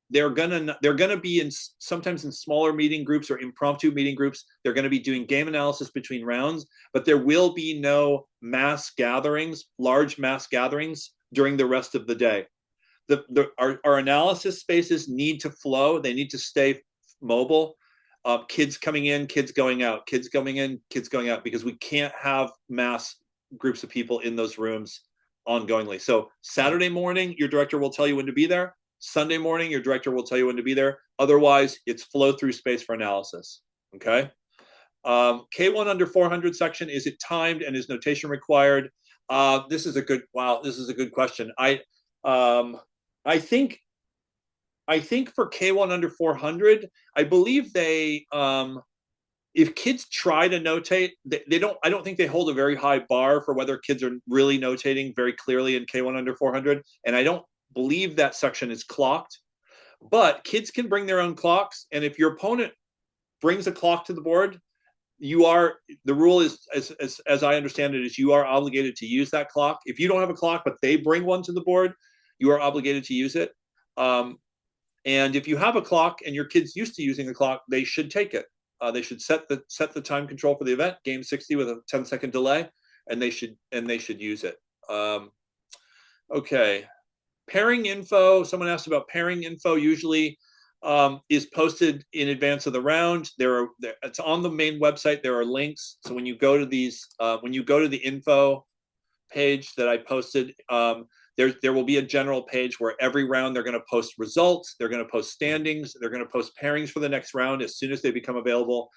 they're gonna be sometimes in smaller meeting groups or impromptu meeting groups. They're going to be doing game analysis between rounds, but there will be no large mass gatherings during the rest of the day. Our analysis spaces need to flow. They need to stay mobile. Kids coming in, kids going out, kids coming in, kids going out, because we can't have mass groups of people in those rooms ongoingly. So Saturday morning, your director will tell you when to be there. Sunday morning, your director will tell you when to be there. Otherwise, it's flow through space for analysis. Okay. K1 under 400 section, is it timed and is notation required? This is a good question. I think I think for K1 under 400, I believe if kids try to notate, they don't. I don't think they hold a very high bar for whether kids are really notating very clearly in K1 under 400, and I don't believe that section is clocked. But kids can bring their own clocks, and if your opponent brings a clock to the board, the rule is as I understand it is you are obligated to use that clock. If you don't have a clock but they bring one to the board, you are obligated to use it. And if you have a clock and your kid's used to using the clock, they should take it. They should set the time control for the event, game 60 with a 10-second delay, and they should use it. Okay, pairing info. Someone asked about pairing info. Usually is posted in advance of the round. It's on the main website. There are links. So when you go to the info page that I posted, there will be a general page where every round they're going to post results, they're going to post standings, they're going to post pairings for the next round as soon as they become available.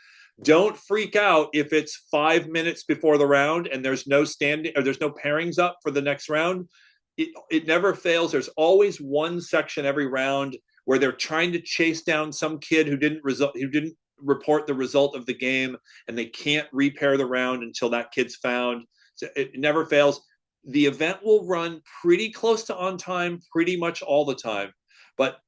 Don't freak out if it's 5 minutes before the round and there's no standing or there's no pairings up for the next round. It never fails. There's always one section every round where they're trying to chase down some kid who didn't report the result of the game, and they can't repair the round until that kid's found. So it never fails. The event will run pretty close to on time pretty much all the time, but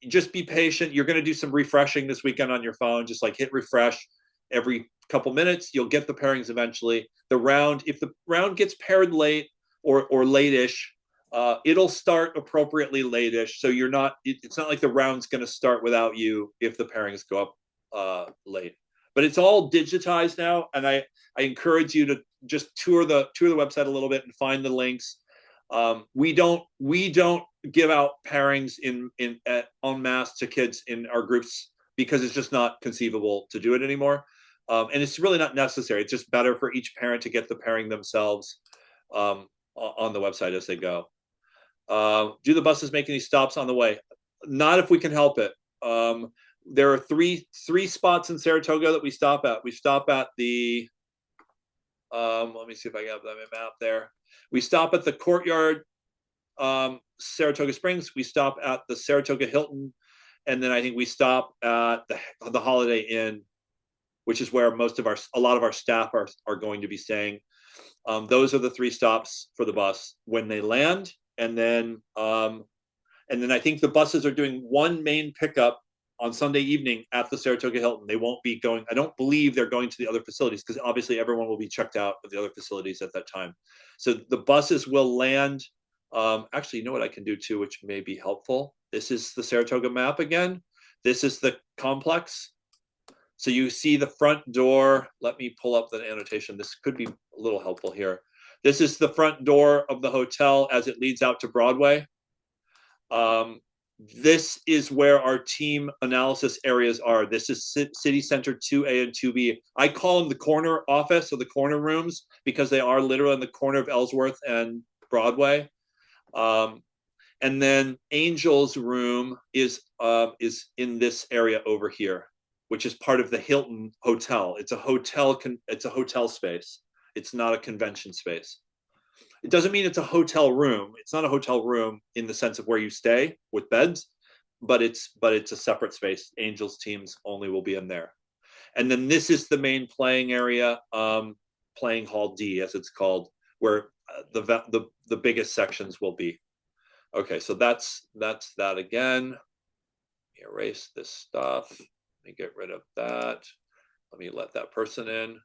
just be patient. You're going to do some refreshing this weekend on your phone. Just like hit refresh every couple minutes. You'll get the pairings eventually. If the round gets paired late or late-ish, it'll start appropriately late-ish. So it's not like the round's going to start without you if the pairings go up late. But it's all digitized now, and I encourage you to just tour the website a little bit and find the links. We don't give out pairings en masse to kids in our groups because it's just not conceivable to do it anymore, and it's really not necessary. It's just better for each parent to get the pairing themselves on the website as they go. Do the buses make any stops on the way? Not if we can help it. There are three spots in Saratoga that we stop at. We stop at the let me see if I have that map there. We stop at the Courtyard, Saratoga Springs. We stop at the Saratoga Hilton, and then I think we stop at the Holiday Inn, which is where a lot of our staff are going to be staying. Those are the three stops for the bus when they land, and then I think the buses are doing one main pickup on Sunday evening at the Saratoga Hilton. They won't be going, I don't believe they're going to the other facilities because obviously everyone will be checked out of the other facilities at that time. So the buses will land. Actually, you know what I can do too, which may be helpful? This is the Saratoga map again. This is the complex. So you see the front door. Let me pull up the annotation. This could be a little helpful here. This is the front door of the hotel as it leads out to Broadway. This is where our team analysis areas are. This is City Center 2A and 2B. I call them the corner office or the corner rooms because they are literally in the corner of Ellsworth and Broadway. And then Angel's room is in this area over here, which is part of the Hilton Hotel. It's a hotel space. It's not a convention space. It doesn't mean it's a hotel room. It's not a hotel room in the sense of where you stay with beds, but it's a separate space. Angels teams only will be in there. And then this is the main playing area, playing hall D as it's called, where the biggest sections will be. Okay, so that's that again. Let me erase this stuff. Let me get rid of that. Let me let that person in.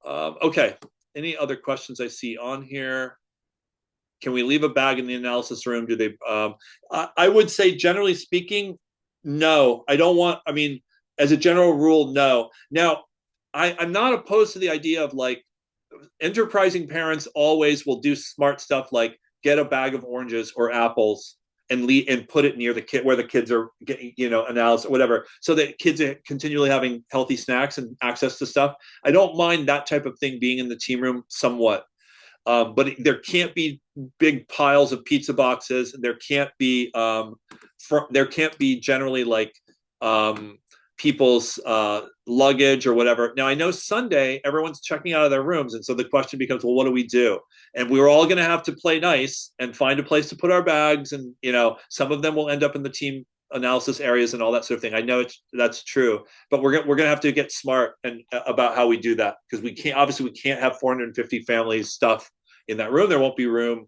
Okay. Any other questions I see on here? Can we leave a bag in the analysis room? Do they? I would say, generally speaking, no. I mean, as a general rule, no. Now, I'm not opposed to the idea of like enterprising parents always will do smart stuff like get a bag of oranges or apples and put it near the kid where the kids are getting, analysis or whatever, so that kids are continually having healthy snacks and access to stuff. I don't mind that type of thing being in the team room somewhat, but there can't be big piles of pizza boxes. There can't be generally like people's luggage or whatever. Now I know Sunday everyone's checking out of their rooms, and so the question becomes, well, what do we do? And we're all going to have to play nice and find a place to put our bags, and some of them will end up in the team analysis areas and all that sort of thing. I know that's true, but we're gonna have to get smart and about how we do that, because we can't have 450 families stuff in that room. There won't be room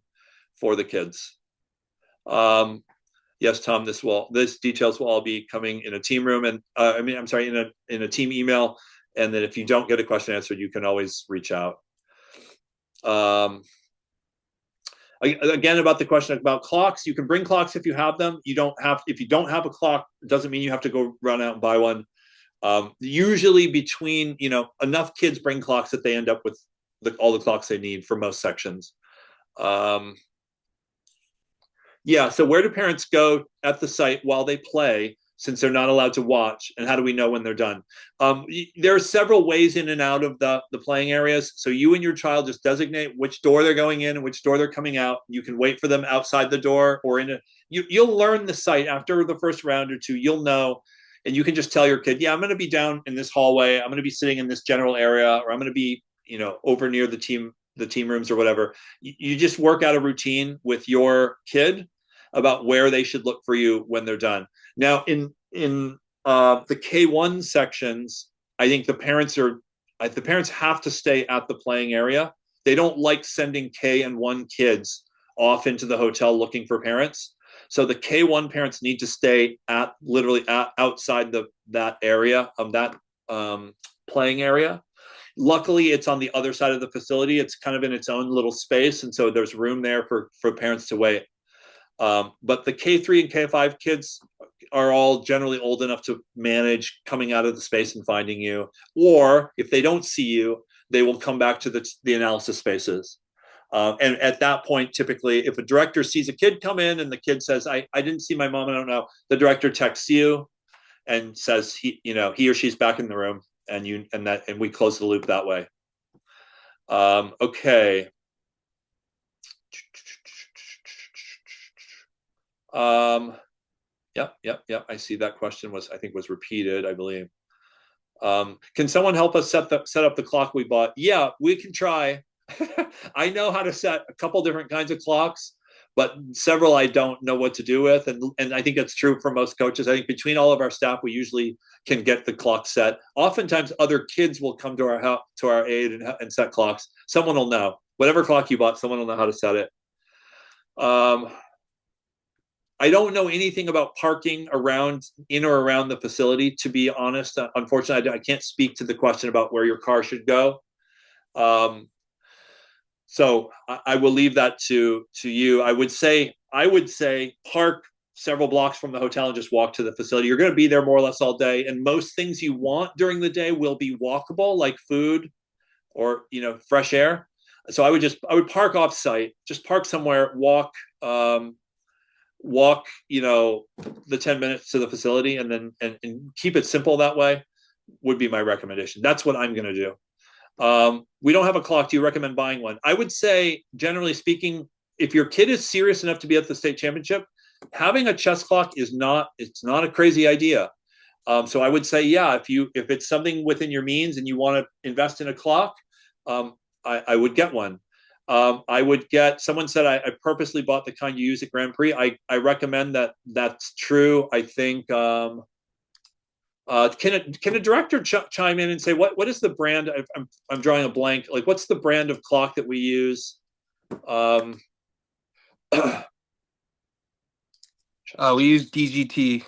for the kids. Yes, Tom, this details will all be coming in a team room, and I'm sorry, in a team email. And then if you don't get a question answered, you can always reach out. Again, about the question about clocks, you can bring clocks if you have them. If you don't have a clock, it doesn't mean you have to go run out and buy one. Usually between, enough kids bring clocks that they end up with all the clocks they need for most sections. Yeah, so where do parents go at the site while they play, since they're not allowed to watch, and how do we know when they're done? There are several ways in and out of the playing areas. So you and your child just designate which door they're going in and which door they're coming out. You can wait for them outside the door or you'll learn the site after the first round or two. You'll know, and you can just tell your kid, yeah, I'm going to be down in this hallway. I'm going to be sitting in this general area, or I'm going to be, over near the team rooms or whatever. You just work out a routine with your kid about where they should look for you when they're done. Now, in the K1 sections, I think the parents have to stay at the playing area. They don't like sending K and 1 kids off into the hotel looking for parents. So the K1 parents need to stay literally outside that area of that playing area. Luckily, it's on the other side of the facility. It's kind of in its own little space, and so there's room there for parents to wait. But the K3 and K5 kids are all generally old enough to manage coming out of the space and finding you. Or if they don't see you, they will come back to the analysis spaces. And at that point, typically, if a director sees a kid come in and the kid says, I didn't see my mom, I don't know, the director texts you and says he or she's back in the room, and we close the loop that way. Okay. Yep. I see that question was repeated, I believe. Can someone help us set up the clock we bought? Yeah, we can try. I know how to set a couple different kinds of clocks, but several I don't know what to do with. And I think that's true for most coaches. I think between all of our staff, we usually can get the clock set. Oftentimes other kids will come to our aid and set clocks. Someone will know. Whatever clock you bought, someone will know how to set it. I don't know anything about parking in or around the facility, to be honest. Unfortunately, I can't speak to the question about where your car should go. So I will leave that to you. I would say park several blocks from the hotel and just walk to the facility. You're going to be there more or less all day, and most things you want during the day will be walkable, like food or fresh air. So I would park off site, just park somewhere, walk the 10 minutes to the facility, and then and keep it simple that way would be my recommendation. That's what I'm going to do. We don't have a clock. Do you recommend buying one? I would say, generally speaking, if your kid is serious enough to be at the state championship, having a chess clock it's not a crazy idea. So I would say, yeah, if it's something within your means and you want to invest in a clock, I would get one. I would get, someone said I purposely bought the kind you use at Grand Prix. I recommend that. That's true. I think, can a director chime in and say, what is the brand? I'm drawing a blank. Like, what's the brand of clock that we use? We use DGT.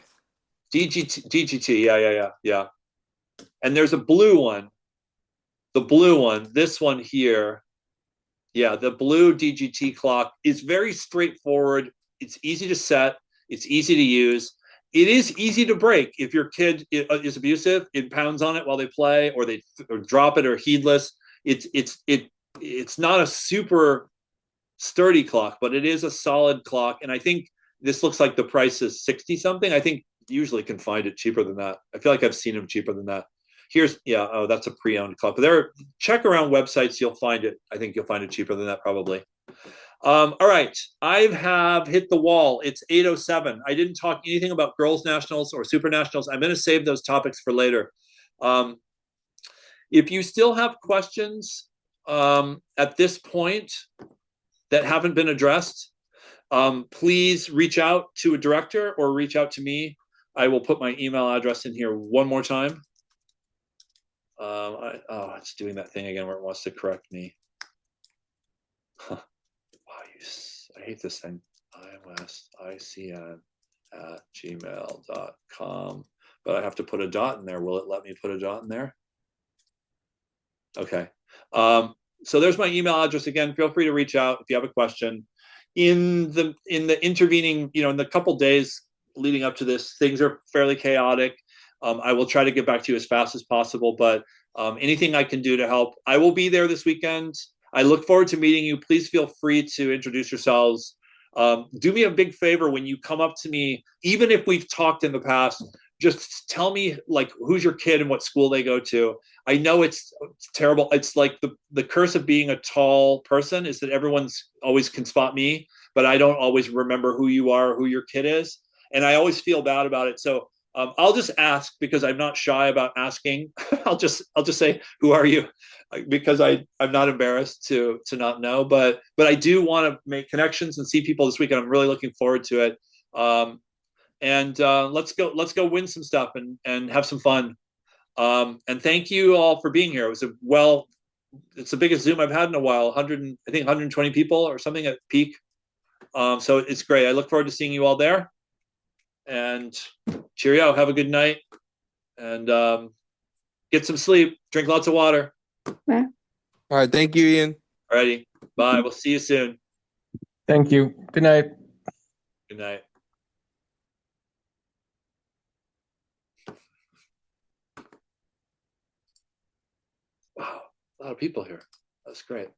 DGT. Yeah. And there's a blue one. The blue one, this one here. Yeah, the blue DGT clock is very straightforward. It's easy to set. It's easy to use. It is easy to break. If your kid is abusive, it pounds on it while they play, or they drop it, or heedless. It's not a super sturdy clock, but it is a solid clock. And I think this looks like the price is 60 something. I think usually can find it cheaper than that. I feel like I've seen them cheaper than that. That's a pre-owned clock. But check around websites, you'll find it. I think you'll find it cheaper than that probably. All right, I have hit the wall. It's 8:07. I didn't talk anything about girls nationals or super nationals. I'm going to save those topics for later. Um, if you still have questions at this point that haven't been addressed, please reach out to a director or reach out to me. I will put my email address in here one more time. It's doing that thing again where it wants to correct me. Huh. Wow, I hate this thing. imwesticn@gmail.com. But I have to put a dot in there. Will it let me put a dot in there? Okay. So there's my email address again. Feel free to reach out if you have a question. In the intervening, in the couple days leading up to this, things are fairly chaotic. I will try to get back to you as fast as possible, but anything I can do to help, I will be there this weekend. I look forward to meeting you. Please feel free to introduce yourselves. Do me a big favor when you come up to me, even if we've talked in the past, just tell me like who's your kid and what school they go to. I know it's terrible. It's like the curse of being a tall person is that everyone's always can spot me, but I don't always remember who you are, who your kid is, and I always feel bad about it. So I'll just ask because I'm not shy about asking. I'll just say, who are you? Because I'm not embarrassed to not know, but I do want to make connections and see people this weekend. I'm really looking forward to it. And let's go win some stuff and have some fun. And thank you all for being here. It was it's the biggest Zoom I've had in a while. 100, I think 120 people or something at peak. So it's great. I look forward to seeing you all there. And cheerio. Have a good night. And get some sleep. Drink lots of water. All right. Thank you, Ian. Alrighty. Bye. We'll see you soon. Thank you. Good night. Good night. Wow. A lot of people here. That's great.